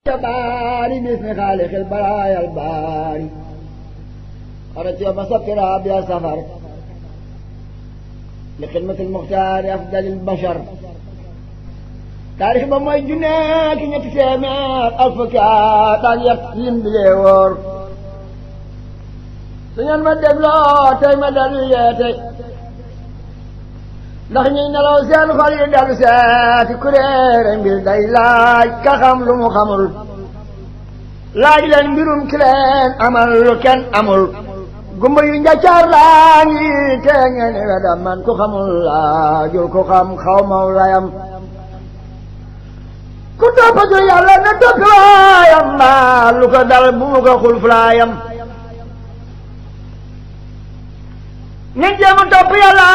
باري باسم خالق البرايا الباري خرجت يوم سفر بلا سفر لخدمة المختار أفضل البشر تاريخ بموي جناك نتسامات أفكار تاريخ لمبليور سنين ما دبلو تاي ما دلوياتي ndax ñuy nelaw seen xol yi dellu seeti kuréere mbir day laaj ka xam lu mu xamul laaj leen mbirum ki leen amal lu kenn amul gumba yu njaccaar laa ngi te ngeen wedam man ku xamul laajul ku xam xaw maw layam ku toppatu yàlla na toppi waayam mbaa lu ko dal bu mu ko xul fulaayam nañ jéema topp yàlla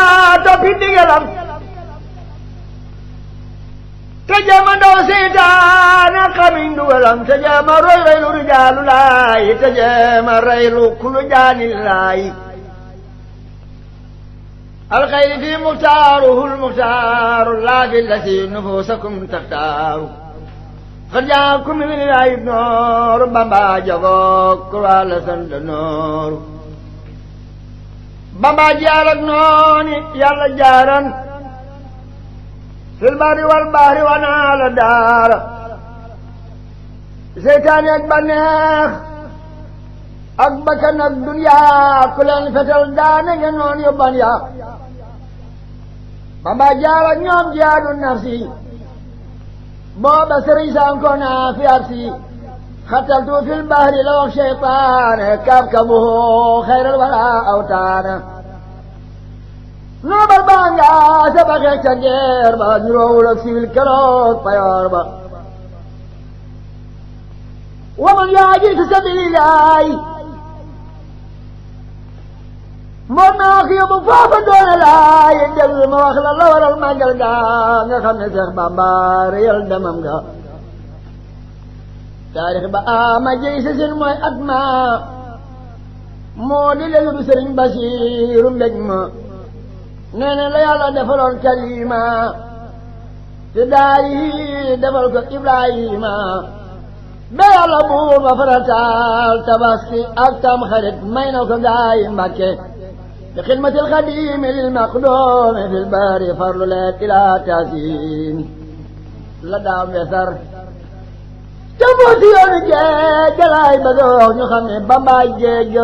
toppi ndigalam te jéema daw seytaane xamiñ dugalam te jéema roy reylu rijaalu laay te jéema reylu kulu jaani laay alxayri fi muxtaaruhul muxtaaru laa fi lasi nufuusakum taxtaaru xad jaakum min ilaahi nooru Bamba jagoog ku wàlla sant nooru Bamba jaar ak nooni yàlla jaaran fil barri wal bahri wanaa la daara seytaane ak baneex ak bakkan ak duniyaa ku leen fetal daane nga noon yu ban ya Bamba jaar ak ñoom jihaadu nafsi booba sëriñ sankoona fi arsi xataltu fil bahri la wax seytaane kabkabuhu xayral wala awtaana noobal baa nga sabaxee ca ngeer ba niroowul ak siwil keroog payoor ba waman yaaji fi sabilillahi moo naa ko yóbbu foofa doone laay déglu ma wax la waral màggal ga nga xam ne Seex Bamba réyal demam ga taarix ba ama jëy sa sin mooy at ma moo di léegi du sëriñ Basiiru mbég ma nee na la yàlla defaloon kalima te daari defal ko Ibrahima ba yàlla buur ba farataal tabaski ak tam xarit may na ko gaay Mbàkke te xidmatil xadimi lil maqdoomi fil bari farlu leen ilaa taasiin la daam wesar te moo si yoonu géej galaay ba dox ñu xam ne Bambaay géej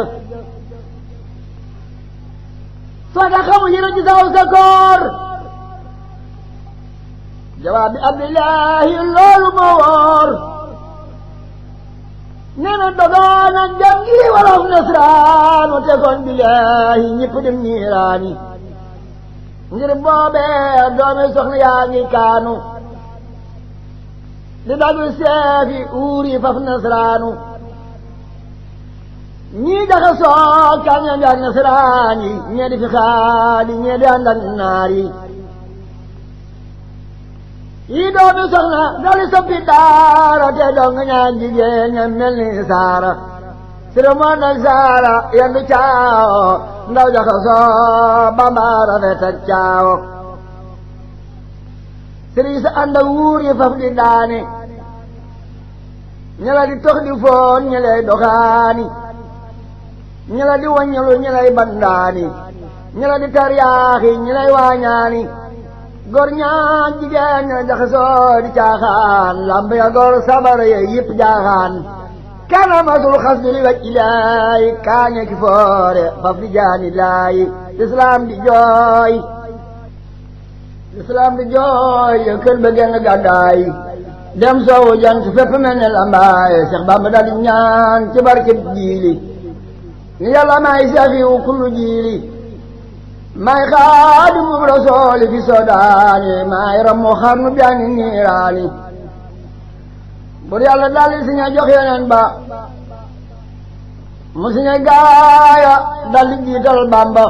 soo tax xamuñu ne ci saw sa koor jawaab bi Abdullahi loolu moo wóor nee na dogoon ak dem gi wolof nasraanu te kon billahi ñëpp dem niiraani ngir boobee doomi soxna yaa ngi kaanu di dagul seefi uuri faf nasraanu ñii jaxasoo kañam yaak nasraan yi ñee di fi xaali ñee di ànd ak naar yi doomi soxna dali soppi daara te dong ñaan jigéen ña mel ni saara sira moon ak saara yendu caawo ndaw jaxasoo Bamba rafet ak caawo sëriñ sa ànd ak wuur yi faf di daane ñela di tox di foon ñelay doxaani ñela di waññalu ñelay bandaani ñela di taryaaxi ñelay waañaani gor ñaan jigéen ñela jaxasoo di caaxaan lamb ya gor sabar ya yëpp jaaxaan kanamatul xas bi li waj ilaayi kaañe ki foore faf di jaani laayi lislaam di jooy lislaam di jooy ya kër ba genn gàddaay dem soowu jant fépp mel ne lambaay Seex Bamba daal di ñaan ci barkeb jiili ni yàlla may safiwu kullu jiili may xaadimu rasooli fi sodaani may rammu xarnu biani niiraani bur yàlla daal di siña jox yeneen ba mu siña gaaya daal di jiital Bamba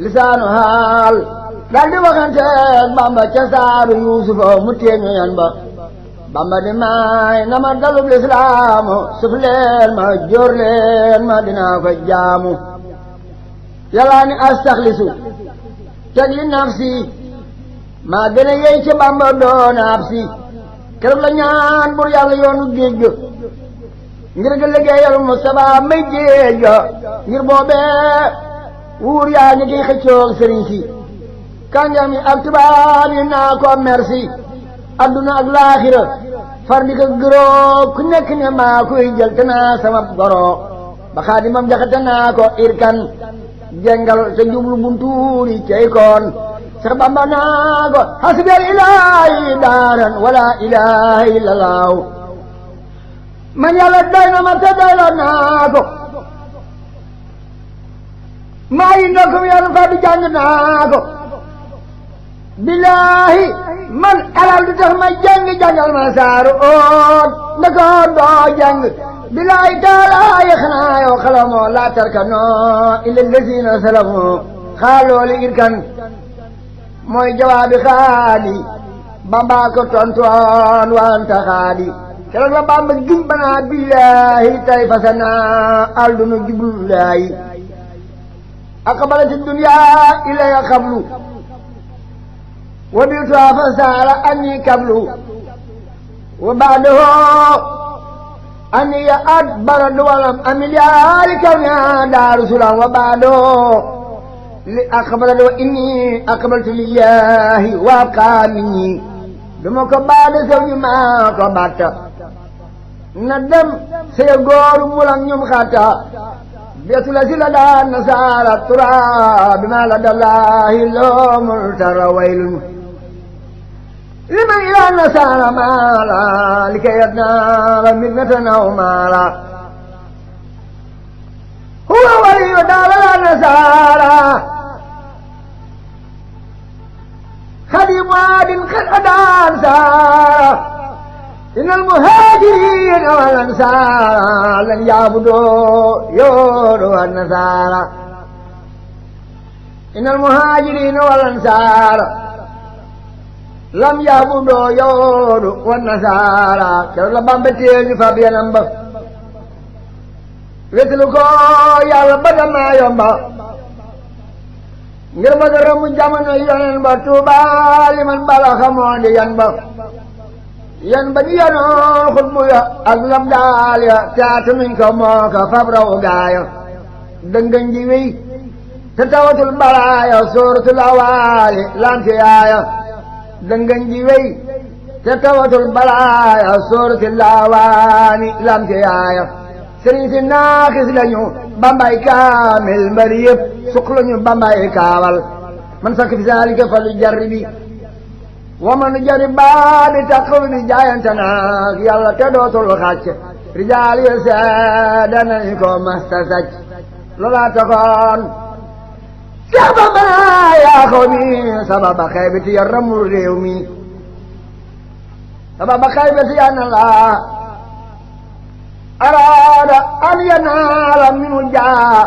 lisaanu haal daal di waxanteeg Bamba ca saaru Yuusufa mu téeñu yan ba Bamba di may na ma dalub lislaamu suf leen ma jóor leen ma dinaa ko jaamu yàllaa ni astaxlisu teg li nafsi maa gën a yey ci Bamba doona ab si keroog la ñaan bur yàlla yoonu géej ga ngir ga liggéeyal Mustafa may géej ga ngir boobee wuur yaa ngi kiy xëccoog sëriñ si kàngam yi ak tubaab yi naa ko merci adduna ak laaxira far di ko gëroo ku nekk ne maa koy jël te naa sama goro ba xaadimam jaxate naa ko irkan jengal te jublu buntuuri cey koon Seex Bamba naa ko hasbiyal ilaahi daaran wala ilaha illallah man yàlla doy na ma te doyloo naa ko maa yi ndokkum yàlla fa bi jàng naa ko billaahi man alal du tax ma jàng jàngal ma saaru oot ndakoo doo jàng billaahi taalaayi xanaa yow xalamoo laa tarkanoo illa lazina salamu xaalooli irkan mooy jawaabi xaali Bamba ko tontoon wanta xaali keroog la Bamba gim banaa billaahi tay fasana aldunu jiblulaayi aqbalati dunya ilaya qablu wa bi'tuha fa saara anni qablu wa ba'dahu anni adbara walam amil yaari kawniha daaru salaam wa ba'dahu li aqbalatu wa inni aqbaltu lillahi wa abqa minni duma ko baade sew ñu maa ko batta na dem sey góoru mulam ñum xatta beetu la si la daan nasaara tura bi ma la dallahi loomul tara waylun liman ila nasaara maala li kay yadnaala minnatan aw maala huwa waliyu daala nasaara xadimu aadin xad adaan saara إن المهاجرين والأنصار لن يعبدوا يورو النصارى إن المهاجرين والأنصار لم يعبدوا يورو والنصارى كلا بامبتي فابيا نمبر ويتلوكو يا ربنا ما يومبا ngir ma dara mu jamono yonen ba Tuuba liman bala xamoon di yan ba yan ba ñu yanoo xutbu ya ak lam daal ya caatu miñ ko moo ko fab raw gaaya dëngañ ji wéy te tawatul balaaya sóoratul awaali lante yaaya dëngañ ji wéy te tawatul balaaya sóoratul awaali lante yaaya sëriñ si naaxis lañu Bambay kaamil mbari yëpp suq lañu Bambay kaawal man sakk fi saalika falu jarribi wa man jaribaa di taqul di jaayante naag yàlla te dootul xàcc rijaal yi seede nañu ko masta sàcc loolaa taxoon Seex Bamba yaa xaw mi sababa xaybati ya ramul réew mi sababa xaybati ya na laa araada an yanaala minu jaa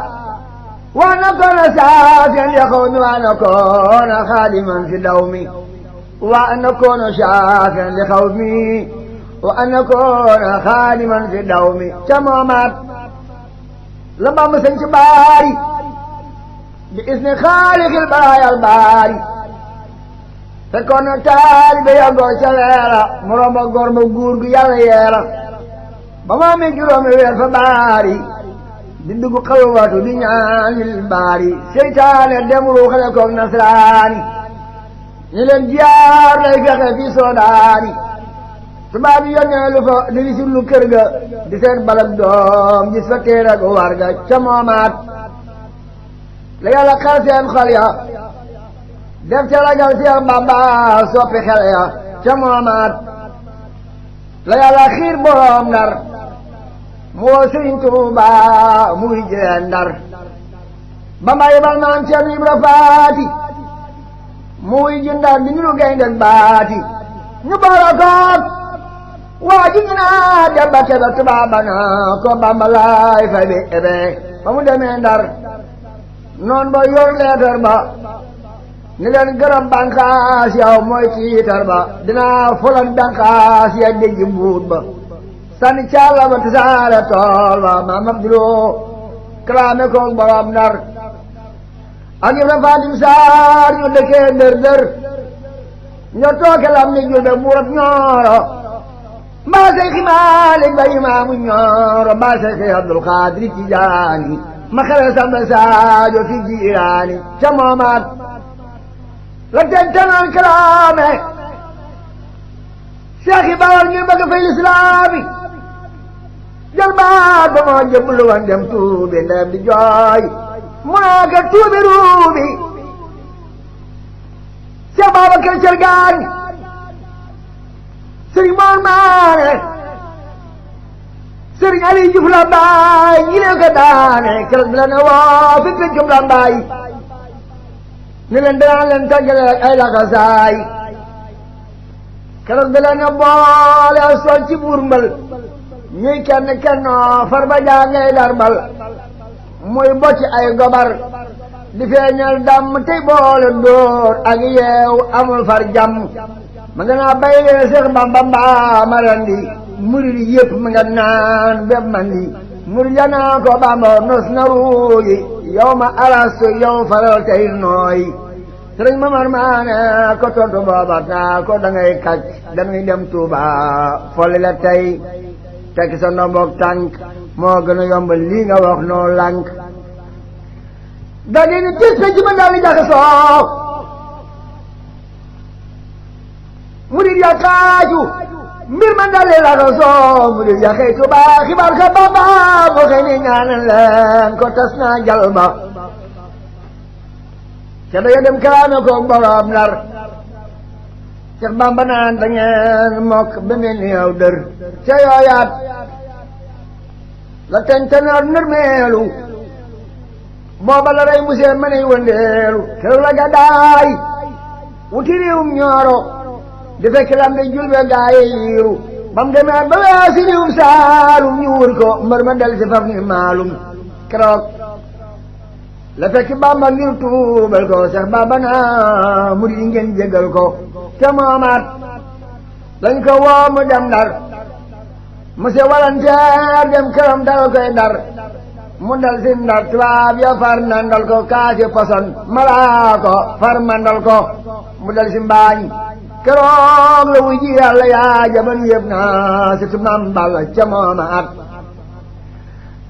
wa nakoona saafiyan ya xaw mi wa nakoona xaadiman fi daw mi وأن أكون شافعا لقومي وأن أكون خادما في دومي تمامات لما مسنج باري بإذن خالق البرايا الباري فكون طالب يغو شليلا مرام غورم غورغ يالا يالا بما من جروم وير فباري di dugg xalwatu di ñaanil baari seytaane demulu xale koog nasraani ñu leen jaar lay fexe fi soodaani tubaab yi yónnee lu fa di wisul lu kër ga di seen balak doom gis fa téere ak war ga ca moomaat la yàlla xar seen xol ya def ca ragal Seex Bamba soppi xel ya ca moomaat la yàlla xiir boroom Ndar mu woo Sëriñ Tuuba mu ngi jëleen Ndar Bamba yebal maam Cerno Ibra Faati mu ngi ji Ndar di ñu gaynde baati ñu boole koog waa ji ñu naa Demba Kebe tubaab ba naa ko Bamba laay fay bi ebe ba mu demee Ndar noon ba yor leetar ba ni leen gërëm banqaas yow mooy tiitar ba dinaa fulan banqaas ya dégg mbuut ba sànni caala ba tasaare tool ba maam Abduloo kalaame koog borom Ndar ak Ibra Fatim Saar ñu dëkkee ndër dër ñoo tooke lam ni julbe buurab ñooro mbaa Seyxi Maalik ba imaamu Ñooro mbaa Seyxi Abdul Xaadir Tijaani ma xare samba Saajo fi jiiraani ca moomaat la tentanoon kalaame Seex yi Bawol ngir bëgg fay lislaami jël baat ba moo jëblu woon dem tuubi ndem di jooy mu naa ko tuubi ruubi Seex Babakar Cergaan Sëriñ Moor Maane Sëriñ Ali Juuf Lambaay ñi leen ko daane keroog bi la ne woo fi pencum Lambaay ni leen danaa leen tàggale ak ay laxasaay keroog bi la ne boole sol ci buur mbal ñuy kenn kennoo far ba jàngay darbal muy bocci ay gobar di feeñal damm tey boole dóor ak yeew amul far jàmm ma nga naa bay lee Seex Bamba mbaa marandi murid yëpp ma nga naan bépp mandi murid ya naa ko Bamba nos na ruuyi yow ma alastu yow faral tey nooy Sëriñ Mamar Maane ko tontu booba naa ko da ngay kàcc da ngay dem Tuuba folli la tey tekki sa ndomboog tànk moo gën a yomb lii nga wax noo lànk da di ni tis pe ji ma daal di jaxasoo murid ya kaaju mbir ma daal di laxasoo murid ya xëy Tuuba xibaar ka Bamba moo xëy ni ñaanal leen ko tas naa jal ba ca da dem kalaame ko borom Ndar Seex Bamba naan da ngeen mokk ba mel ni yow dër ca yooyaat la tentanoor nërmeelu booba la rey musee ma ney wëndeelu keroog la gàddaay wuti réewum Ñooro di fekk lam de julbe gaaye yiiru bam demee ba weesi réewum Saalum ñu wër ko mbër ma del si faf ni maalum keroog la fekk Bamba ngir tuubal ko Seex Bamba naa murid yi ngeen jégal ko te moomaat dañ ko woo mu dem Ndar monsieur Walanteer dem këram dal koy Ndar mu dal si Ndar tubaab ya far nandal ko kaasi poson malaa ko far mandal ko mu dal si mbaañ keroog la wuy ji Yàlla yaa jaban yëpp naa si tu Maam Balla ca moomaat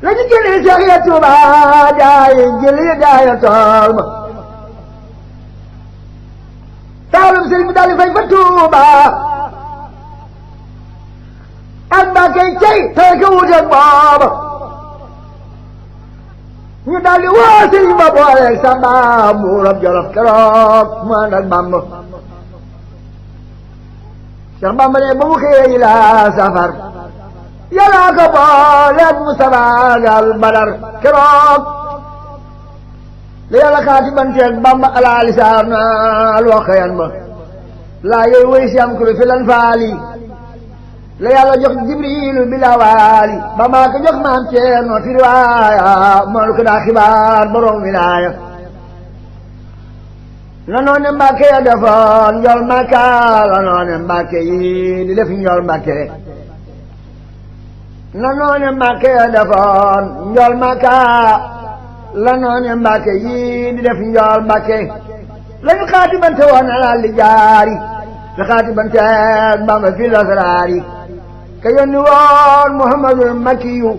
la ñu jëlee Seex ya Tuuba jaaye jëlee jaaya tool ma taalum sëriñ bi daal di fay fa Tuuba ak Mbàkke cey tey ka wuteeg booba ñu daal di woo sëriñ ba booleeg Samba buurab Jolof keroog mu ànd ak Bamba Seex Bamba ne ba mu xëyee la safar Yàlla ko booleeg Mustafaa gal Badar keroog la Yàlla xaati banteeg Bamba ala lisaan al waqayan ba laa yooyu woy si am kulu fi lan faali la Yàlla jox Jibriilu bila waali Bamba ko jox maam Ceerno fi riwaaya moolu ko daa xibaar borom wilaaya la noone Mbàkke ya defoon njol Makka la noone Mbàkke yi di def njol Mbàkke la noone Mbàkke ya defoon njol Makka la noone Mbàkke yi di def njol Mbàkke lañu xaati bante woon alal li jaari la xaati bante Bamba fi lasraari ka yónni woon Muhammadul Makkiyu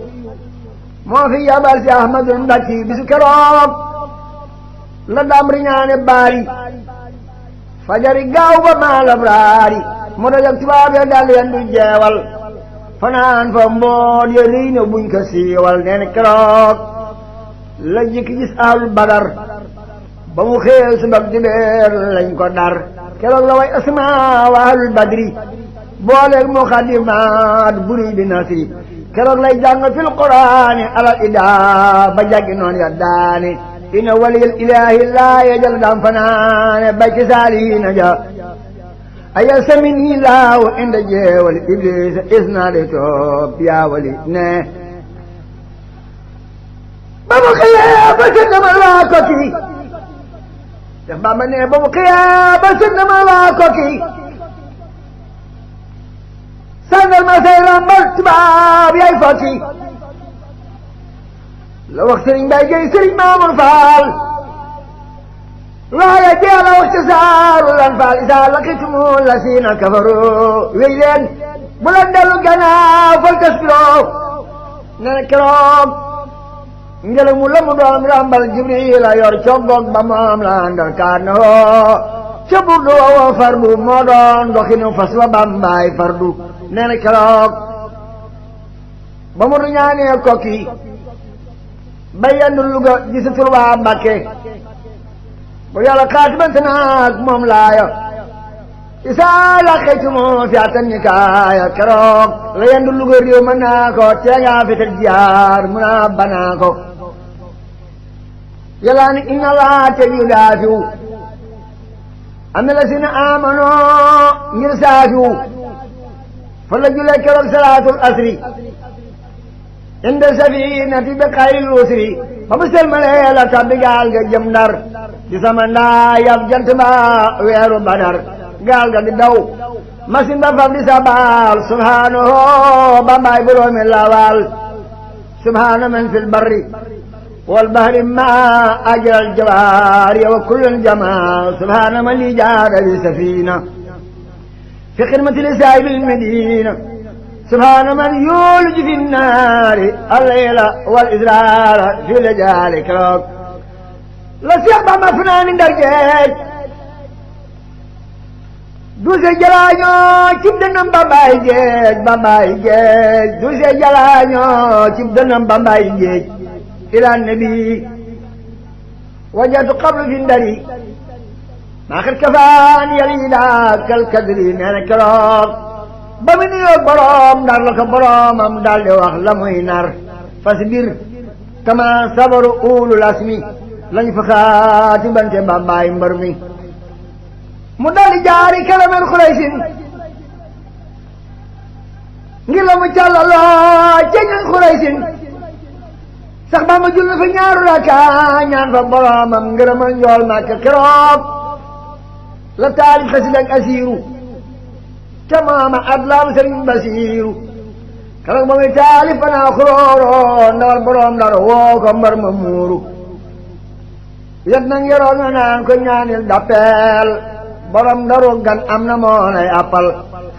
moo fi yabal si Ahmadul Mbakki bisu keroog la dam riñaane baari fajari gaaw ba maalam raari mu dajak tubaab ya dal yendu jeewal fanaan fa mboot ya liy ne buñ ko siiwal nee na keroog la jikki gis alul Badar ba mu xeel subak dibeer lañ ko dar keroog la way asma wa ahlul badri booleeg muqaddimaat buri bi nasri keroog lay jàng fil quraani alal idaa ba jàggi noon ya daane inna waliyal ilaahi laa yajal dam fanaane bay ci saalihiina ja aya samini laaw inda jeewal iblis isnaade toop yaa wali ne ba mu xëyee ba sëndama waa kokki Seex Bamba ne ba mu xëyee ba sëndama waa kokki sàngal ma say rambal tubaab yaay fokki la wax sëriñ Mbay Gey sëriñ Maamur Faal waaye jeela wax ci saaru lan faal isaa laqitumul lasiina kafaru wéy leen bu la dellu gannaaw fal taskiroo nee na keroog ngelaw mu la mu doon ràmbal Jibril a yor coggoog ba moom la àndal kaan na hoo ca burdu woo fardu moo doon doxinu fas wa Bambaay fardu nee na keroog ba mu ñaanee kokki ba yendu Luga gisatul waa Mbàkke bu yàlla xaatibante naag moom laaya isaa laqaytumu fi atannikaaya keroog la yendu Luga réew mën naa ko teegaa fetal jiyaar mun a banaa ko yàlla ni inna laa te yu daafiwu am na la si na amanoo ngir saafiwu fa la julee keroog salaatul asri inda safinati bi xayril usri ba mu selmalee la tabbi gaal ga jëm Ndar ci sama ndaa yab jant ba weeru Badar gaal ga di daw masin ba faf di sabal subhanahu Bambaay boroomi lawal subhana man fil barri wal bahri ma ajral jawaari wa kullun jamaa subhana man li jaada bi safina fi xidmati li saahibil medina subhana man yuuliju fi nnaari allayla wal israara fi lajaali keroog la Seex Bamba fanaani Ndar géej duse jalaañoo cib dënnam Bambaay géej Bambaay géej duse jalaañoo cib dënnam Bambaay géej ila nabi wajatu qablu fi ndari maa xat kafaan yalida kal kadri nee na keroog ba mu nuyoog boroom Ndar la ko boroomam daldi wax la muy nar fasbir kama sabaru ulul asmi lañ fa xaati bante Bambaay mbër mi mu daldi jaari kalamen Xuraysin ngir la mu càllaloo ca ñan Xuraysin sax Bamba jul na fa ñaaru raka ñaan fa boroomam ngërëmal njool Màkka keroog la taalif xasida ak asiiru ca maama adlaam Sëriñ Basiiru keroog ba muy taalif fanaa xuróoro ndawal boroom Ndar woo ko mbar ma muuru yet nang yoroon nga naan ko ñaanil dappeel borom Ndaru gan am na moonay appal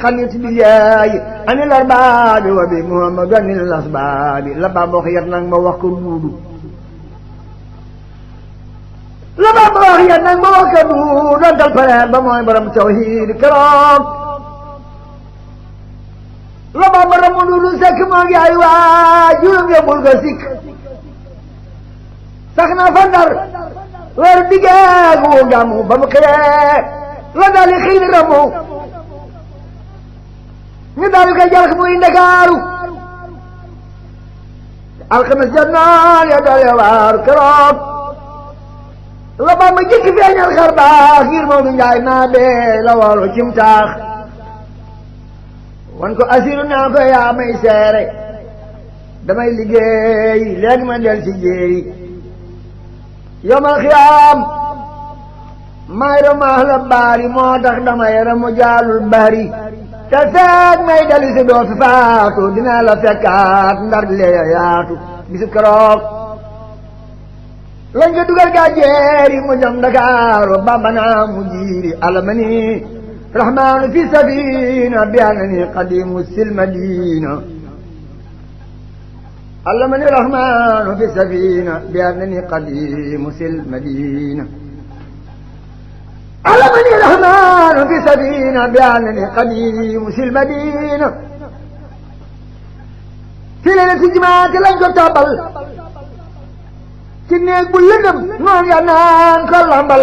xanit billaahi anil arbaabi wa bi Muhammadu anil asbaabi la Bamba wax yet nang ma wax ko duudu la Bamba wax yet nang ma wax ko duudu dontal pareer ba mooy borom tawhiid keroog la Bamba ramu duudu sekk moo ngi ay waa juróom yóbbul ko sikk sax na fa Ndar weer diggeegu gàmmu ba mu xëyee la daali xiini ramu ñu daal di koy jàll muy Ndakaaru alxames jot naan ya doole waaru keroog la Bamba jëkk feeñal xar baax ngir Maodo Njaay naa bee la woolu cim taax wan ko asiru naa ko yaa may seere damay liggéey léegi ma del ci jéeri yomal xiyaam may ramaax la baari moo tax damay ramu jaalul bari te feeg may dali si doo fi faatu dinaa la fekkaat Ndar lee yaatu bisu keroog lañ ko dugal gaa jeeri mu jëm Ndakaaru Bamba naa mu jiiri alamani rahmaanu fi safina bi anani qadimu sil madina alamani rahmaanu fi safina bi anani qadimu sil madina علمني الرحمن في سفينة بأنني قديم في المدينة في ليلة الجمعة لن تقبل كني أقول لهم ما ينام كلامبل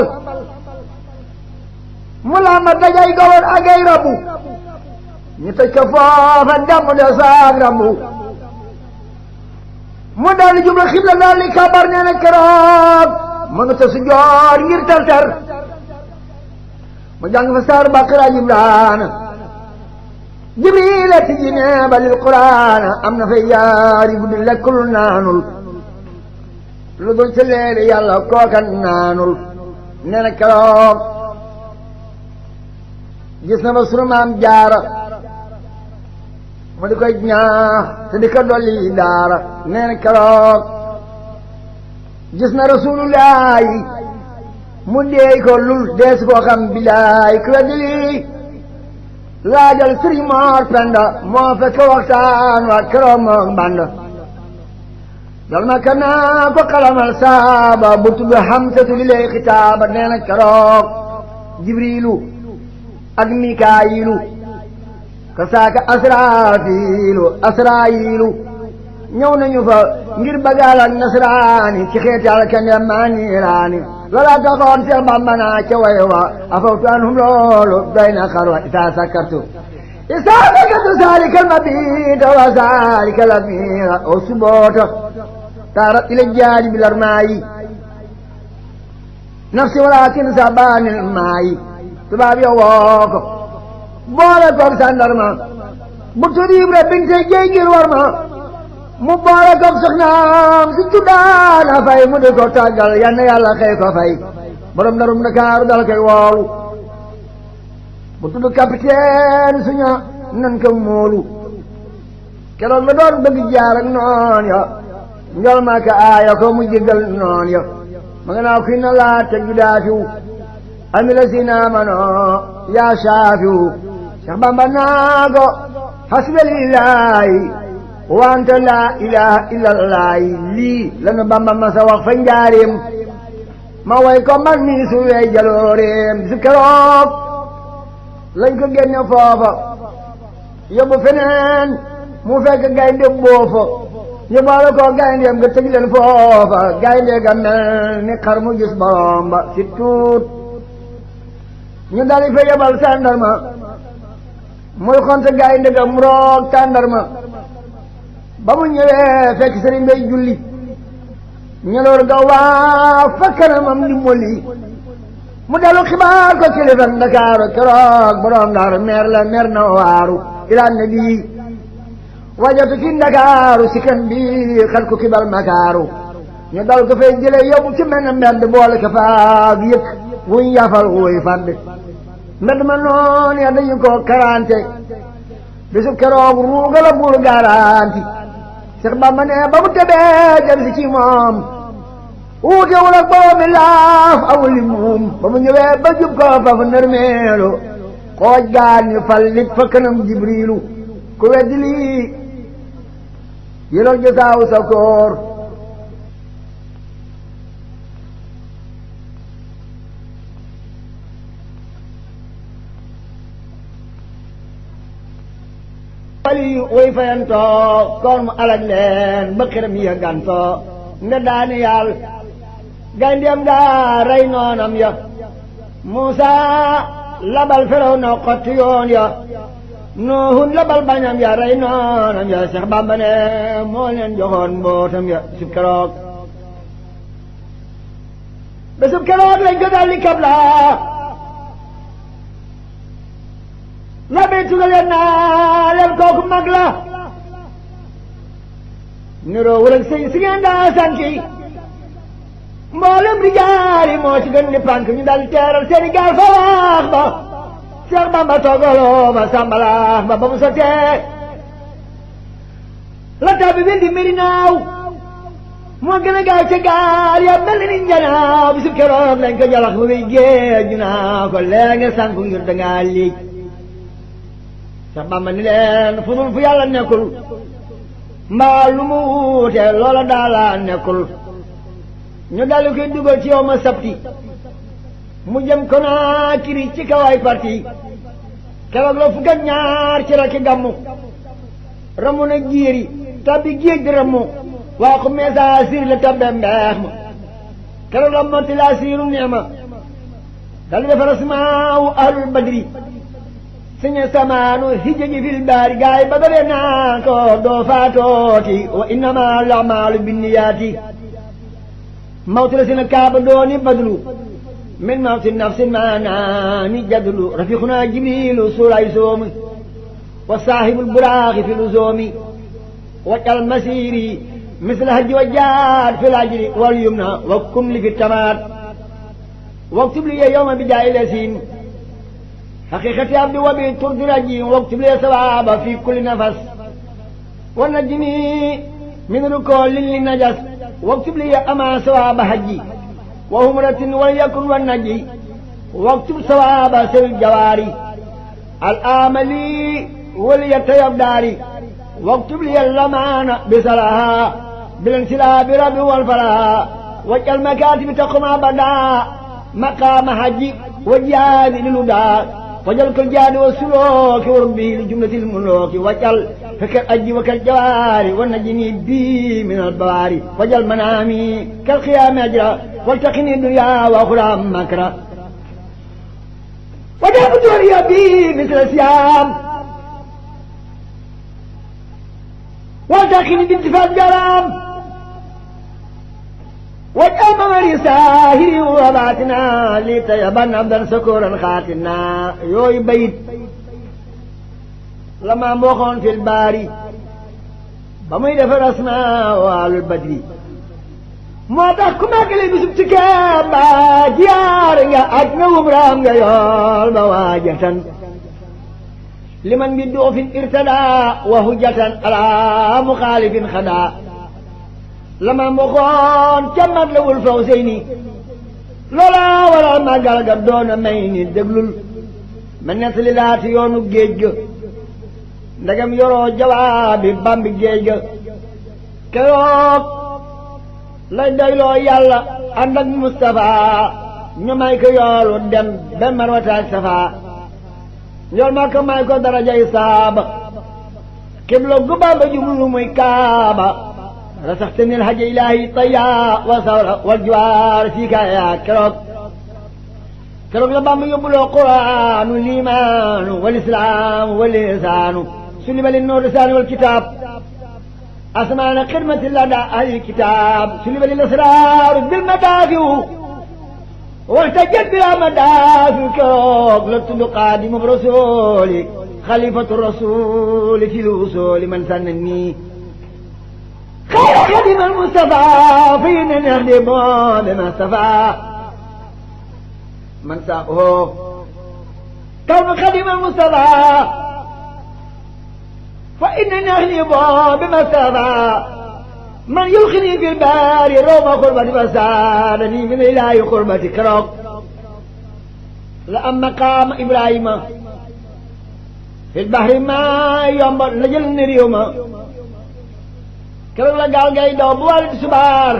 ملامة جاي قول أجاي ربو نتشفى فندم دساق ربو مدال جملة خبلة ذلك كبرنا الكرام من تسجار يرتلتر mu jàng fa saar Baqara Imraan Jibriil ti jineeba lil Quraan am na fay yaari guddi lekkul naanul lu dul ci leeri yàlla kookan naanul nee na keroog gis na ba sunu maam Jaara mu di koy ñaax te di ko dolli daara nee na keroog gis na Rasulullaahi mu deey ko lul dees koo xam bilaay ku weddi lii laajal sëriñ Moor Penda moo fekk waxtaan wa keroog moom band dal ma kanaa ko xalamal saaba bu tudd Hamsatu li lay xitaaba nee na keroog Jibriilu ak Mikaayilu ka saaka Asraayilu ñëw nañu fa ngir bagaal ak nasraani ci xeeti alkande maa niiraani loola taxoon Seex Bamba naa ca way wa afawtu anhum loolu doy na xarwa isaa sakkartu saalikal mabiita wa saalikal amiira o suboota taarat ila jaadi bilar maayi nafsi walaakin sabaanil maayi tubaab ya woo ko boole koog sandarma bu turiib ra binte jéegil war ma mu boole koog soxnaam si tuddaana fay mu di ko tàggal yal na yàlla xëy ko fay borom darum Ndakaaru dal koy woolu bu tudd capitaine suña nan ko moolu keroog la doon bëgg jaar ak noon ya njol ma ka aaya ko mu jéggal noon ya ma nga naa kuy na laa teg ju daafiw amila si naamano yaa saafiw Seex Bamba naa ko hasbiyallaahi wante laa ilaha illallaahi lii lanu Bamba ma sa wax fa njaareem ma way ko man mi su wey jalooreem su keroog lañ ko génne foofa yóbbu feneen mu fekk gaynde boofa yóbbaale ko gayndeem nga tëj leen foofa gaynde ga mel ni xar mu gis borom ba si tuut ñu dali fa yebal tàndarma muy xonte gaynde ga mu roog tàndarma ba mu ñëwee fekk sëriñ bay julli ñeloor ga waa fa kanamam di molli mu dellu xibaar ko kilifa Ndakaaru keroog borom Ndar mer la mer na waaru ila nabi wajatu fi Ndakaaru si kan bi xal ko kibal makaaru ñu dal ko fay jële yóbbu ci mel ne mbedd boole ko faag yëkk wuñ yafal wuy fand mbedd ma noon ya dañu ko karante bisu keroog ruuga la buur garanti Seex Bamba ne ba mu tebee jëm si ci moom wuute wul ak boobu laaf awul li muum ba mu ñëwee ba jub ko fa fu nërmeelu xooj gaan ñu fal lit fa kanam Jibriilu ku weddi lii yëlal jësaawu sa koor wali way fayantoo koon mu alag leen ba xiram ya gantoo nde daani yàlla gayndeem daa rey noonam ya Muusa labal Firaw na xotti yoon ya Nuuhun labal bañam ya rey noonam ya Seex Bamba ne moo leen joxoon mbootam ya sub keroog ba sub keroog lañ ko daldi kabla la bay tugaleen naa leen kooku mag la niroo wala si ngeen daa sanki mboolem rijaali moo ci gën di pànk ñu dal teeral seeni gaal fa waax ba Seex Bamba toogaloo ba sàmbalaax ba mu sottee la tàbbi bil di mbiri naaw moo gën a gaaw ca gaal ya mel ni njanaaw bi su keroog lañ ko jalax ba muy géej ñu naa ko lee nga sànku ngir dangaa liij Seex Bamba ni leen fu dul fu yàlla nekkul mbaa lu mu wuute loola daala nekkul ñu daldi koy dugal ci yow ma sabti mu jëm Konaakiri ci kawaay parti keroog la fukk ak ñaar ci rakki gàmmu ramu na jiiri tabbi géej di ramu waa ko meesa siir la tabbe mbeex ma keroog la motti laa siiru neema daldi defar asmaawu ahlul badri siñe samaanu hijji fil baari gaay ba dalee naa ko doo faatooti wa innama al-a'maalu binniyaati mawti la si na kaaba dooni badlu min mawti nafsin maanaani jadlu rafiquna jibrilu suulay soomi wa saahibul buraaxi fi luzoomi wajal masiri misla hajji wa jaad fil ajri wal yumna wa kun li fi tamaat waktub li yawma bi jaayi lasiin حقيقة عبد وبي ترد رجيم واكتب لي ثواب في كل نفس ونجني من ركول للنجس واكتب لي أما ثواب حجي وهمرة وليكن والنجي واكتب ثواب سوي الجواري الآملي وليتيب داري واكتب لي اللمان بسرها بالانسلاب ربي والفلاح واجعل مكاتب تقوم أبدا مقام حجي وجهاد للهدى واجعل كالجهاد والسلوك وربي لجملة الملوك واجعل كالأج وكالجوار والنجني بي من البواري واجعل منامي كالقيام أجرى والتقني الدنيا وأخرى مكرا واجعل بدوري بي مثل السيام والتقني بانتفاع الجرام واجعل ممري ساهري وباتنا لتيبن عبدا سكورا خاتنا يوي بيت لما موخون في الباري بمي دفر اسماء وعلى البدري ما تحكما كلي بسبتك با جيار يا أجنو برام يا يول بواجة لمن بدو في ارتدى وهجة على مخالف خدا لما مخون كمت له الفوزيني لولا ولا ما قال قدون ميني دقلل من نسل لات يونو جيج ndagam yoroo jawaabi bambi géej ga keroog lay doyloo yàlla ànd ak Mustafa ñu may ko yoolu dem ba Marwata ak Safa yool ma ko may ko darajay saaba xibla gu Bamba jublu muy Kaaba rasaxtani alhaja ilahi taya wa sawra wal juwaar fii kaaya keroog la Bamba yóbbuloo quraanu liimaanu wal islaamu wal lisaanu سلم للنور لسان والكتاب أسمان خدمة لدى أهل الكتاب سلم للأسرار بالمدافع واحتجت بلا مدافع كوك لتد قادم برسولي خليفة الرسول في الوصول من سنني خير خدم المصطفى فينا نخدم بما استفى من ساقه كون خدم المصطفى فإنني أغلب بمسافة من يلقني في البار روم قربتي فسالني من إله قربتي كروك لأما قام إبراهيم في البحر ما ينبر نجل نريوم كروك لقال قايدو بوالد سبار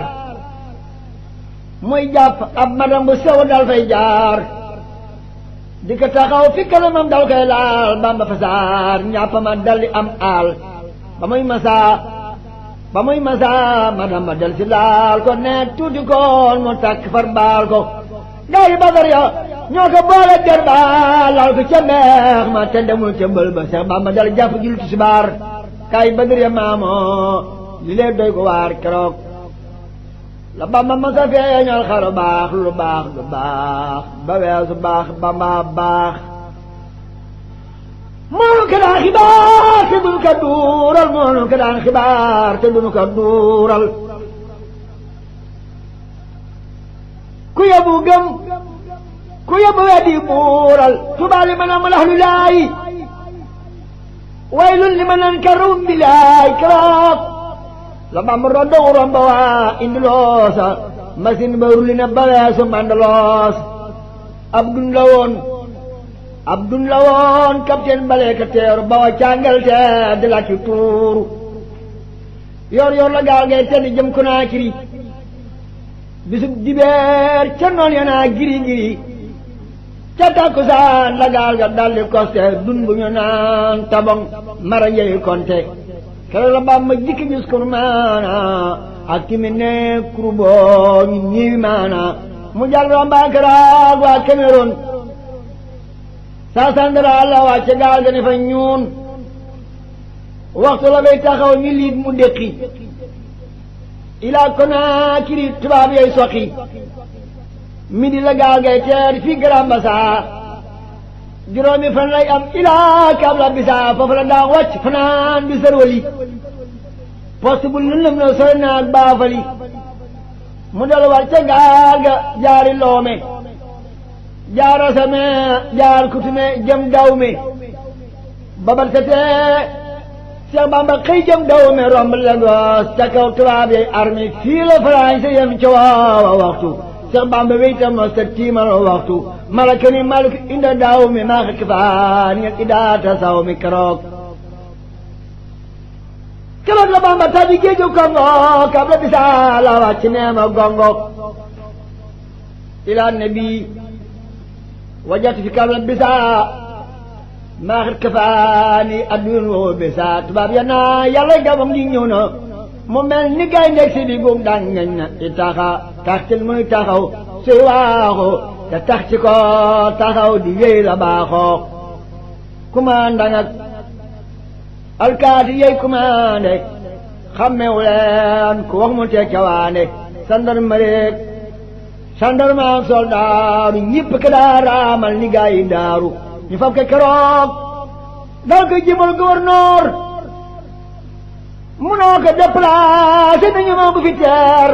موي جاب أب مدام بسود الفيجار di ko taxaw fi kanamam dal koy laal Bamba fasaar ñàpp ma daldi am aal ba muy masaa madam ma dal si laal ko ne tuuti koon mu takk far baal ko gaa yi Badar ya ñoo ko boole der ba laal ko ca meex ma te demul ca mbël ba Seex Bamba dal jàpp julli tisbaar gaa yi Badar ya maamoo li lee doy ko waar keroog la Bamba ma sa feeñal xaru baax lu baax ba weesu baax Bamba baax moonu ko daan xibaar te duñu ko duural moonu ko daan xibaar te duñu ko duural ku yebu gëm ku yebu weddi buural Tuubaa li man amul ahlu laay waylun li man ankarum bilaay keroog la Bamba roddo wuroom ba waa indi loosa machine ba rulli na ba weesu mandaloos Abdun la woon capitaine baleeka teeru ba wa càngal te di la ci tuuru yor la gaal ngay tedd jëm Konaakiri bisub dibeer ca noon ya naa giri ca takkusaan la gaal ga daldi koste dun bu ñu naan tabong mara njëy konte keroog la Bamba jikki gis kur maana ak timi ne kuruboo ñu ñiwi maana mu jàll romba Karaag waa Cameroun saa sandara la wàcce gaal ga ne fa ñuun waxtu la bay taxaw ñu liit mu déqi ilaa Konaakiri tubaab yooy soqi midi la gaal gay teer fii Grand Bassam juróomi fan lay am ilaa Kabla Bisa foofu la daa wàcc fanaan bi sërwali poste bu lëndëm na sori naag baafali mu dal war ca gaal ga jaari Loome jaar Asame jaar Kutume jëm Dawme babar setee Seex Bamba xëy jëm Dawme romb Lagos ca kaw tubaab yay armée fii la Français yem ca waawa waxtu Seex Bamba weytam ma sa tiimal waxtu malaka ni malik inda daaw mi maa xekk faan ngeen idaata saw mi keroog la Bamba tàbbi géeju Kongo kab la bisaa la wàcc neema gongo ila nabi wajat fi kab la bisaa maa xekk faani addun woo bisaa tubaab ya naa yàlla gabam gi ñëw na mu mel ni gay ndeg si di góom daan ngañ na i taxa taxtil muy taxaw suy waaxu te tax ci ko taxaw di wéy la baaxoo commandant ak alkaati yey commandé xammewu leen ku wax mu teg cawaane gendarme ak soldaaru ñëpp ka daa raamal ni gaa yi daaru ñu fab ke keroog dal ko jibal gouverneur munoo ko déplacé nañu ma bu fi teer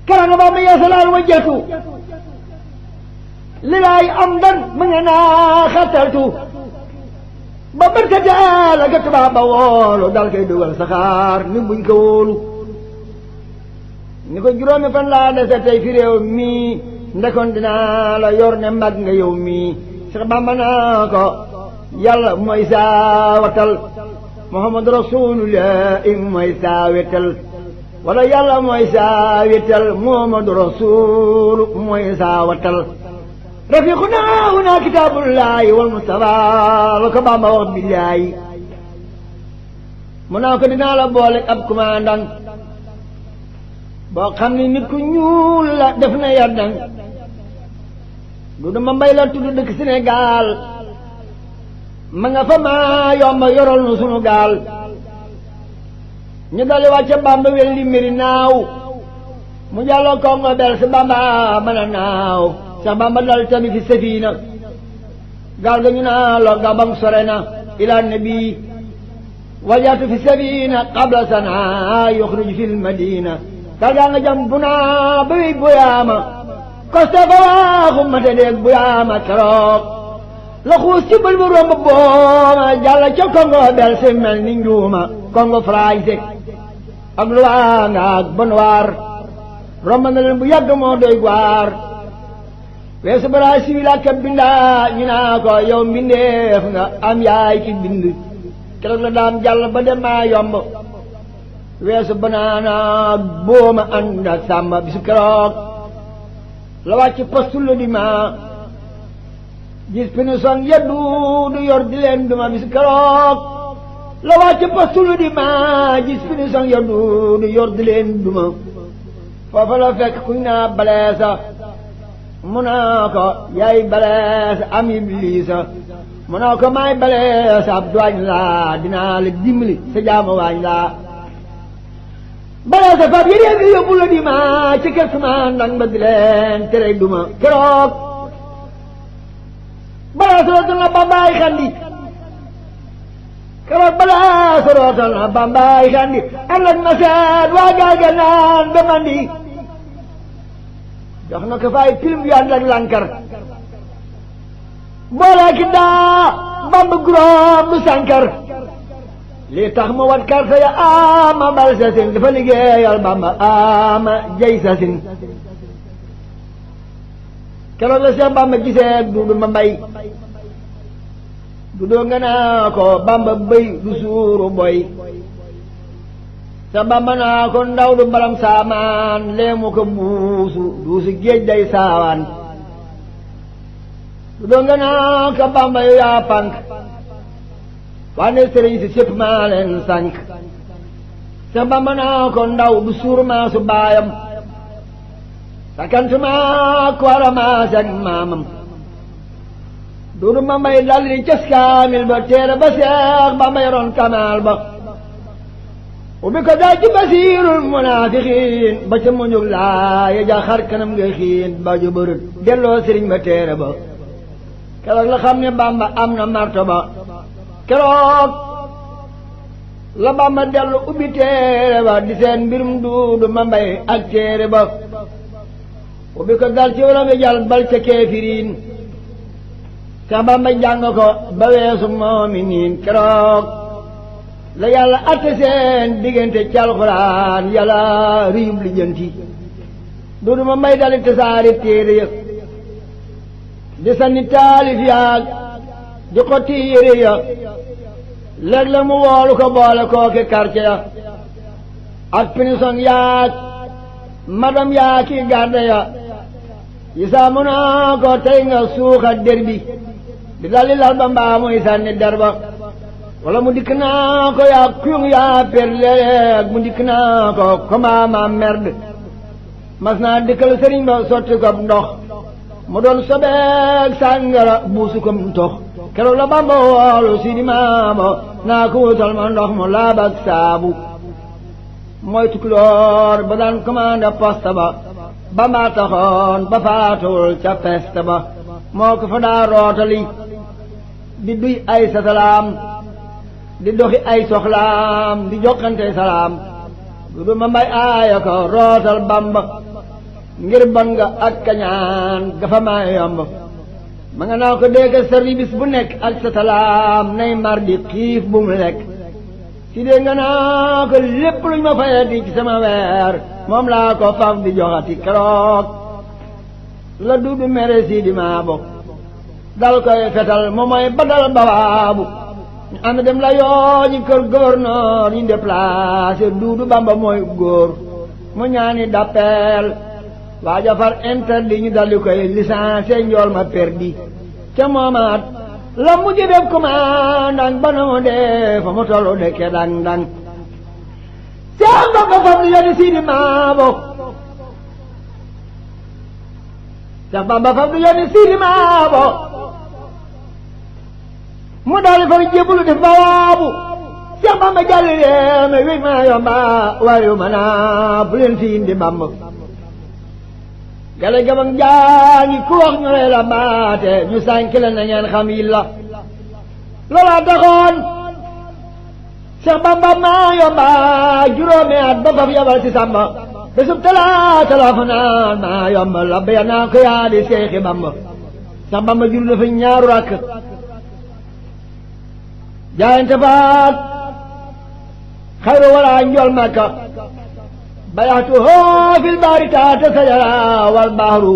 kera nga ba ma yeesalaal wajjatu li laay am dan mu nge naa xattaltu ba bërkateel ak tubaab ba woolu dal koy dugal saxaar ni buñ ko wóolu ni ko juróomi fan laa dese tey fi réew mii ndekoon dinaa la yor ne mag nga yow mii Seex Bamba naa ko yàlla mooy saa watal Muhammadu Rasulullah mooy saa wetal wala yàlla mooy saa wetal Muhammadu Rasul mooy saa watal rafiquna huna kitaabullahi wal Mustafa la ko Bamba wax billaahi mu naa ko dinaa la boole ab commandant boo xam ni nit ku ñuul la def na yardang du dama mbay la tudd dëkk Sénégal ma nga fa maa yomba yoral nu sunu gaal ñu dali wàcce Bamba wel li mbiri naaw mu jàlloo Kongo bel si Bamba mën a naaw Seex Bamba dal tamit fi safina gaal ga ñu naa lo gabang sore na ila nabi wajaatu fi safina qabla sana yuxruj fi lmadina gaal gaa nga jam bu naa ba wey buyaama koste fa waaxu mate deeg buyaama keroog la xuus ci bël bu romb booma jàlla ca Kongo bel si mel ni njuuma Kongo français ak Luanda ak Bonnoir romb na leen bu yàgg moo doy waar weesu bara siwil ak bindaa ñu naa ko yow mbindeef nga am yaay ki bind keroog la daam jàll ba dem maa yomb weesu banaana booma ànd ak sàmba bisu keroog la wàcc postu la di ma gis pinison yeddu du yor di leen duma bisu keroog la wàcc postu la di ma gis pinison yeddu du yor di leen duma foofa la fekk kuñ naa baleesa mu naa ko yaay baleesa am ibliisa mu naa ko maay baleesa ab duwaañ laa dinaa la dimbali sa jaama waañ laa baleesa fab yéen yi yóbbu la di ma ci kër sama ndan ba di leen tere duma keroog baleesa rootal na Bambaay xandi keroog baleesa rootal na Bambaay xandi ànd ak ma seet waa gaaga naan ba mandi jox na ko fay film yu ànd ak lankar boole ki daa Bamba guróom du sankar lii tax mu wat karta ya ama bal sasin dafa liggéeyal Bamba ama jay sasin keroog la Seex Bamba gisee Duudu ma mbay Duudu nga naa ko Bamba bëy du suuru boy sa Bamba naa ko ndaw du balam saamaan leemu ko buusu duusu géej day saawaan Duudu nga naa ko Bamba yu yaa pànk wane sëriñ si sépp maa leen sànk sa Bamba naa ko ndaw du suur maa su baayam sakant maa ko wara maa seg maamam Duudu ma mbay dal di cas kaamil ba teere ba Seex Bamba yoroon kamaal ba ubbi ko daal ci basiirul munaafiqiin ba ca muñug laa ya ja xar kanam nga xiin ba ju bërët delloo sëriñ ba teere ba keroog la xam ne Bamba am na martaba keroog la Bamba dellu ubbi téere ba di seen mbirum Duudu ma mbay ak téere ba ubbi ko dal ci wala nga jàll bal ca keefiriin ca Bamba jàng ko ba weesu moominiin keroog la yàlla atte seen diggante ci alxuraan yàlla riyub lijjanti duudu ma may dali tasaari téere ya di sanni taalif yaag di xotti yére ya léeg la mu woolu ko boole kooki quartier ya ak pinison yaag madam yaa ki garde ya yisaa mu naa ko tey nga suuxa der bi di dalli lal ba mbaa muy sànni der ba wala mu dikk naa ko yaa kuyung yaa per léeg mu dikk naa ko komaama merde mas naa dikkal sëriñ ba sotti ko ndox mu doon sobeeg sàngara buusu ko ntox keroog la Bamba woolu Sidi Maamo naa ko wutal ma ndox mu laab ak saabu mooy tukulóor ba daan commandé poste ba Bamba taxoon ba faatuwul ca peste ba moo ko fa daa rootali di duy ay satalaam di doxi ay soxlaam di jokkante salaam du ma mbay aaya ko rootal Bamba ngir bon nga ak kañaan gafa maa yomb ma nga naa ko dégg service bu nekk ak satalaam nay mar di xiif bu mu lekk si dee nga naa ko lépp luñ ma fayati ci sama weer moom laa ko faf di joxati keroog la duudu mere Sidi Maabo dal koy fetal moom mooy badal bawaabu ñu ànd dem la yooñi kër gouverneur ñu déplacé duudu Bamba mooy góor mu ñaani d'appel waaja far interdit ñu daldi koy licencié njool ma perdi ca moomaat la mujj def commandant ba na mu dee fa mu tollu dekke dang-dang Seex Bamba fam li yónni Sidi Maabo Seex Bamba fam li yónni Sidi Maabo mu daldi far jébbalu def bawaabu Seex Bamba jàlli reeme wéy maa yomba waayu ma naa bu leen fi indi Bamba gale gabang jaangi ku wax ñu lay la baate ñu sànk la na ngeen xam yi la loola taxoon Seex Bamba maa yomba juróomi at ba faf yabal ci Samba bésub talaata la fa naan maa yomba la béya naa ko yaa di Seexi Bamba Seex Bamba jur dafa ñaaru rakk jaayante faat xayru wala njool Makka bayaatu hoo fil baari taata sajara wal bahru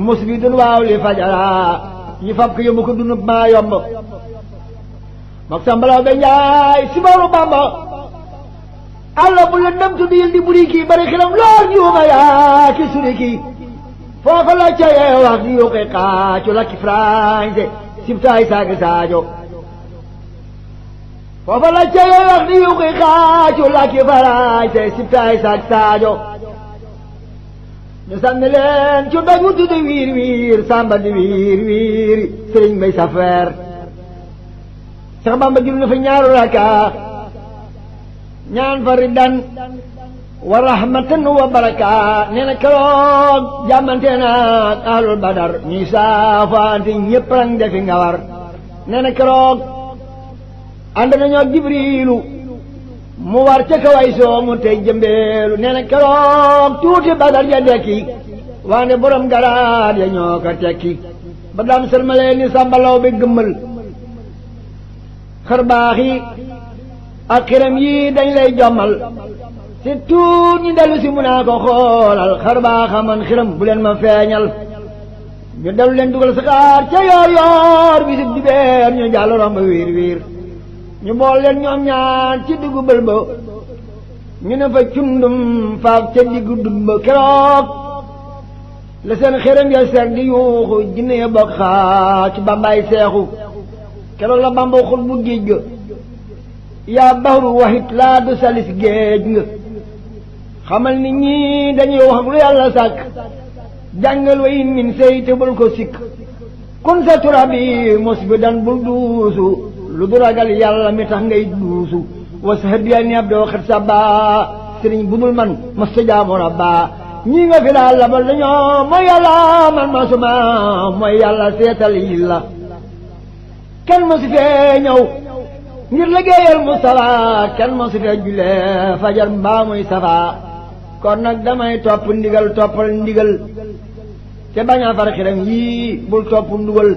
musbidun waaw li fajara ñu fab ko yóbbu ko dunub maa yomb mook sambalaw be njaay si bawru Bamba alla bu la ndam tuddi yil di buri kii bari xilam lool juuma yaa ki suri kii foofa la cayee wax di yuqi xaacu la ki français sibtaay saagi saajo foofa la cayee wax di yuqi xaacu la ki français sibtaay saagi saajo ñu sànni leen ci doj wu tuddi wiir wiir samba di wiir wiir sëriñ Mbay Safeer Seex Bamba jur na fa ñaaru raka ñaan fa riddan wa rahmatan wa baraka nee na keroog jàmmante naag ahlul badar ñuy saafaante ñépp rang defi nga war nee na keroog ànd nañoo Jibriilu mu war ca kaway soomu tey jëmbeelu nee na keroog tuuti badar ja dekki waane borom garaat ya ñoo ko tekki ba daam sërmalee ni sàmbalaw bi gëmmal xar baax yi ak xiram yi dañ lay jommal si tuut ñi dellu si mun naa ko xoolal xar baaxa man xiram bu leen ma feeñal ñu dellu leen dugal saxaar ca yoor yoor bisib dibeer ñu jàll romb wiir wiir ñu bool leen ñoom ñaar ci diggu bël ba ñu ne fa cundum faaf ca diggu dut ba keroog la seen xiram ya seeg di yuuxu jinne ya bokk xaa ci Bambaay seexu keroog la Bamba xul bu géej ga yaa bahru waxit laa du salis géej nga xamal ni ñii dañuy wax ak lu yàlla sàkk jàngal wa in min sey te bul ko sikk kun sa turabi mos bi dan bul duusu lu du ragal yàlla mi tax ngay duusu was hadiya ni ab doo xet sa baa sëriñ bu dul man mas ta jaamu rabba ñii nga fi daal labal dañoo mooy yàlla man masuma mooy yàlla seetal yi la kenn mosu fee ñëw ngir liggéeyal Mustafa kenn mosu fee julee fajar mbaa muy safa kon nag damay topp ndigal toppal ndigal te bañ a far xiram yii bul topp ndugal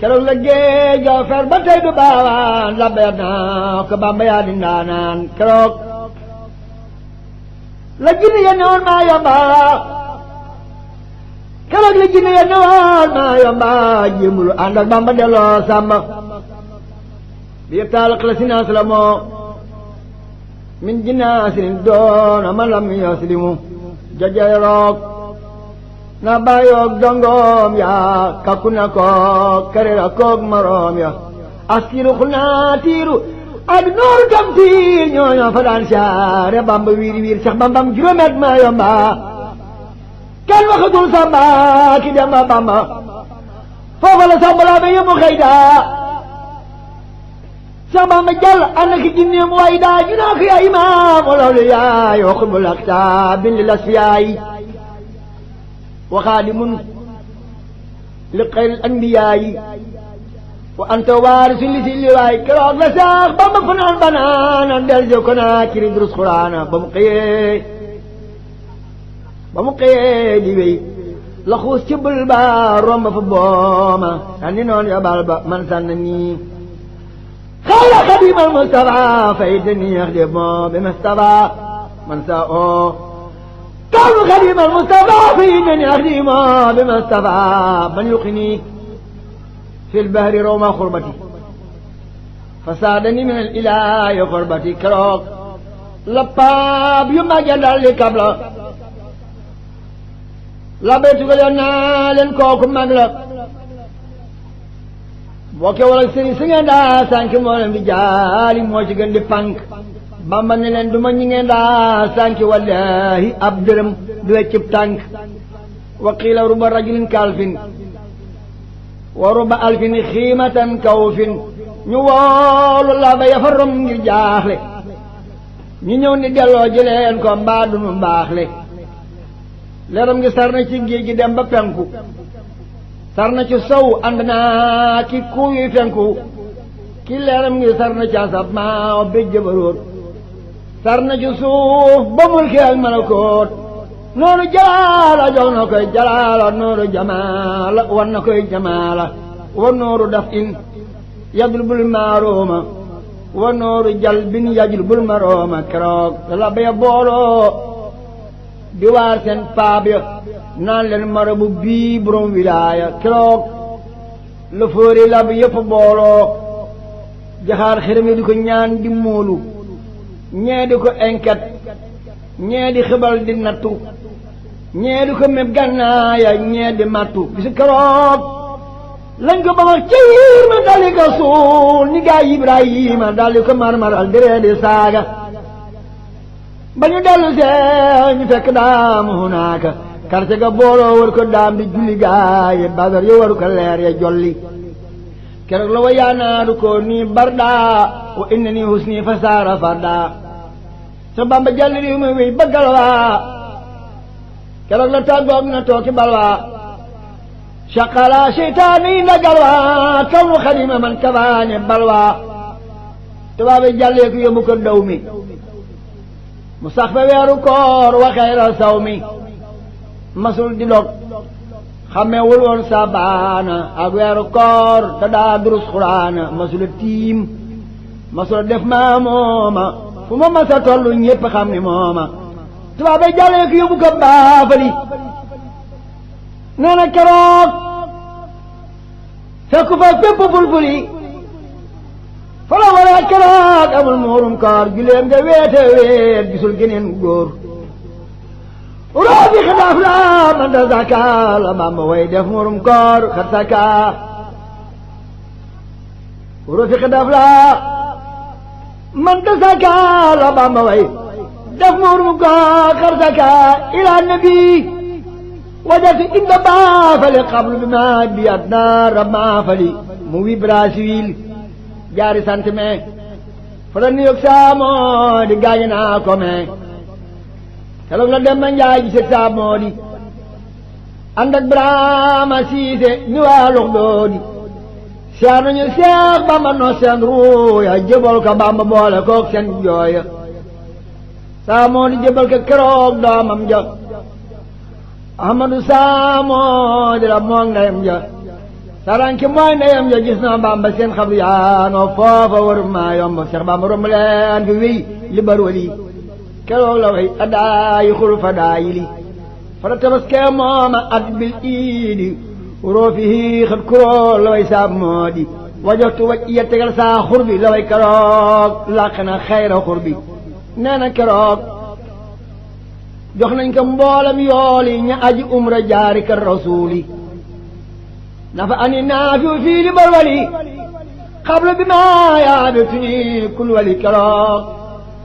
keroog la géej ga fer ba tey du baawaan labbeer naa ko Bamba yaa di ndaanaan keroog la jinne ya newoon maa yomba keroog la jinne ya newoon maa yomba jémbulu ànd ak Bamba delloo sàmba bi yëpp taalaq la sinaas la moo min jinaasin doona ma lam yaslimu jajaroog na bàyyoog dongoom ya kakku na koog karera koog maroom ya askiru xul naa tiiru ak nooru tam tiir ñooñoo fa daan saare Bamba wiir wiir sax Bambam juróomet ma yomba kenn waxatul Samba ki dem ba Bamba foofa la Samba laa ba yëmu xëyda sax Bamba jàll ànd ak jinneem way daa ñu naa ko yaa imaam loolu yaay wa xutbul aqtaab bin lil asfiyaay wa xaadimun li xayril anbiyaayi wa anta waarisu li si liwaay keroog la sax Bamba fanaan banaana del jo ko naa kiri durus xuraana ba mu xëyee di wéy la xuus ci bul ba romb fa booma sànni noon ya bal ba man sànn nii xayra xadimal Mustafa fay dani yax de moo bi Mustafa man sa oo kawlu xadimal Mustafa fay dani yax di moo bi Mustafa man yuqini fil bahri rawma xurbati fasaadani min al ilaahi xurbati keroog la paab yu màgge dal li kabla la baytu ko yoon naa leen kooku mag la bokke wala sëriñ si ngeen daa sànki moo leen di jaali moo ci gën di pànk Bamba ne leen du ma ñi ngeen daa sànki wallahi ab dërëm du weccib tànk wa qiila ruba rajulin kalfin wa ruba alfin xiimatan kawfin ñu woolu la ba yafa rom ngir jaaxle ñu ñëw ni delloo jëleen ko mbaa du nu mbaaxle leeram ngi sar na ci géej gi dem ba penku sar na ci sow ànd naa ki kuuy fenku ki leeram ngi sar na ci asab maa béj baroot sar na ci suuf ba mulki ak malakoot nooru jalaala jox na koy jalaala nooru jamaala wan na koy jamaala wa nooru daf in yadrubul maarooma wa nooru jalbin yajrubul marooma keroog la baya booloo di waar seen paab ya naan leen marabu bii borom wilaaya keroog la fóori lab yëpp booloo jaxaar xërëm yi di ko ñaan di móolu ñee di ko enquête ñee di xibal di nattu ñee di ko méb gànnaaya ñee di mattu bisu keroog lañ ko ba wax ciir ma daldi ko suul ni gaa Ibrahima daldi ko marmaral di ree di saaga ba ñu dellu see ñu fekk daam hunaaka karte ga booloo war ko daam di julli gaaye badar yo waru ko leer ya jolli keroog la wa yaanaaru ko nii barda wa inna nii husni fa saara farda sa Bamba jàll réew mi wéy ba galwaa keroog la tàggoog na tooki balwaa shaqala seytaane yi nda galwaa kaw nu xadima man kabaane balwaa tubaabe jàllee ko yóbbu ko daw mi mu sax fa weeru koor wa xayra saw mi masul di dog xamewul woon sabaana ak weeru koor te daa durus xuraana masula tiim masula def maa mooma fu ma masa tollu ñépp xam ni mooma tubaabe jàllee ko yóbbu ko baafali nee na keroog fekku fa fépp fulfuli fala wala keroog amul muurum koor juleem nga weete weet gisul geneen góor roobi xidaaf la man da zaka la Bamba way def muurum koor xat saka roobi xidaaf la man da zaka la Bamba way def muurum koor xat saka ila nabi wajatu inda baafali qablu bi ma bi adna ramaafali mu wi Brasil jaari sant me fa la New York saamoo di gaañe naa ko me keroog la dem ma njaay ji seg saamoo di ànd ak Brahma Siise ñu waa lux doodi seex nañu Seex Bamba no seen ruuya jëbal ko Bamba boole kook seen jooya saamoo di jëbal ko keroog doomam ja Ahmadu saamoo di la moog ndeyam ja saranki mooy ndeyam ja gis na Bamba seen xabru yaanoo foofa waru maa yomb Seex Bamba romb leen fi wéy li bar wali keroog la way adaayi xul fa daayi li fara tabaskee mooma at bil iidi roofihi xat kuroo la way saab moo di wajoxtu waj iya tegal saa xur bi la way keroog làq na xayra xur bi nee na keroog jox nañ ko mboolem yooli ña aji umra jaari kër rasuuli nafa ani naafiu fii li barwali xabla bi maa yaabi tuni kul wali keroog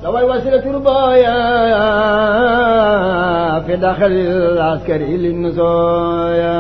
la way wasila turbaya fi daxalil askari li nusooya